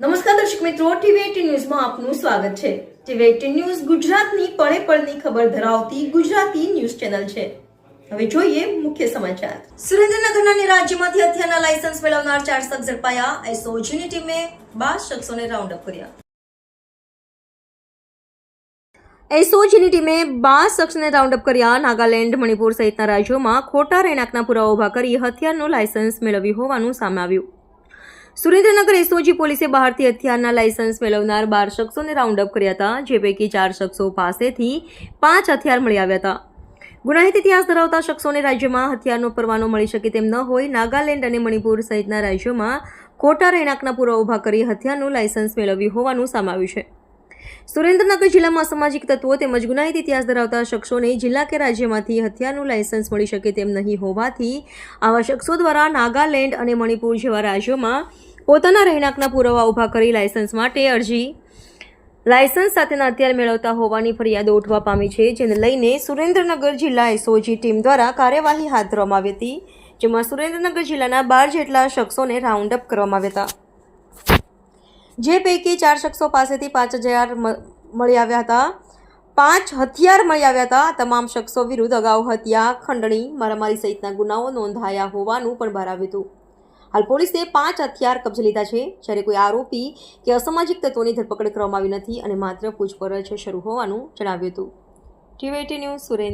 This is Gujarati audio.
નમસ્કાર દર્શક મિત્રો, ટીવી18 ન્યૂઝમાં આપનું સ્વાગત છે। ટીવી18 ન્યૂઝ ગુજરાતની પળે પળની ખબર ધરાવતી ગુજરાતી ન્યૂઝ ચેનલ છે। હવે જોઈએ મુખ્ય સમાચાર। સુરેન્દ્રનગરના રાજ્યમાંથી હથિયારના લાયસન્સ મેળવનાર 4 શખ્સ ઝડપાયા। એસઓજીની ટીમે 12 શખ્સોને રાઉન્ડ અપ કર્યા। એસઓજીની ટીમે 12 શખ્સને રાઉન્ડ અપ કર્યા। નાગાલેન્ડ, મણિપુર સહિતના રાજ્યોમાં ખોટા રહેણાંકના પુરાવા ઉભા કરી હથિયારનું લાયસન્સ મેળવ્યું હોવાનું સામે આવ્યું। સુરેન્દ્રનગર એસઓજી પોલીસે બહારથી હથિયારના લાયસન્સ મેળવનાર 12 શખ્સોને રાઉન્ડ અપ કર્યા હતા, જે પૈકી 4 શખ્સો પાસેથી 5 હથિયાર મળી આવ્યા હતા। ગુનાહિત ઇતિહાસ ધરાવતા શખ્સોને રાજ્યમાં હથિયારનો પરવાનો મળી શકે તેમ ન હોય નાગાલેન્ડ અને મણિપુર સહિતના રાજ્યોમાં ખોટા રહેણાંકના પુરાવા ઉભા કરી હથિયારનું લાયસન્સ મેળવ્યું હોવાનું સામે આવ્યું છે। સુરેન્દ્રનગર જિલ્લામાં અસામાજિક તત્વો તેમજ ગુનાહિત ઇતિહાસ ધરાવતા શખ્સોને જિલ્લા કે રાજ્યમાંથી હથિયારનું લાયસન્સ મળી શકે તેમ નહીં હોવાથી આવા શખ્સો દ્વારા નાગાલેન્ડ અને મણિપુર જેવા રાજ્યોમાં પોતાના રહેણાંકના પુરાવા ઉભા કરી લાયસન્સ માટે લાયસન્સ સાથેના હથિયાર મેળવતા હોવાની ફરિયાદો ઉઠવા પામી છે, જેને લઈને સુરેન્દ્રનગર જિલ્લા એસઓજી ટીમ દ્વારા કાર્યવાહી હાથ ધરવામાં આવી હતી, જેમાં સુરેન્દ્રનગર જિલ્લાના 12 જેટલા શખ્સોને રાઉન્ડ અપ કરવામાં આવ્યા હતા, જે પૈકી 4 શખ્સો પાસેથી 5 હથિયાર મળી આવ્યા હતા। તમામ શખ્સો વિરુદ્ધ અગાઉ હત્યા, ખંડણી, મારામારી સહિતના ગુનાઓ નોંધાયા હોવાનું પણ બહાર આવ્યું હતું। હાલ પોલીસે 5 હથિયાર કબજે લીધા છે, જ્યારે કોઈ આરોપી કે અસામાજિક તત્વોની ધરપકડ કરવામાં આવી નથી અને માત્ર પૂછપરછ શરૂ હોવાનું જણાવ્યું હતું। ટીવી18 ન્યૂઝ સુરેન્દ્ર।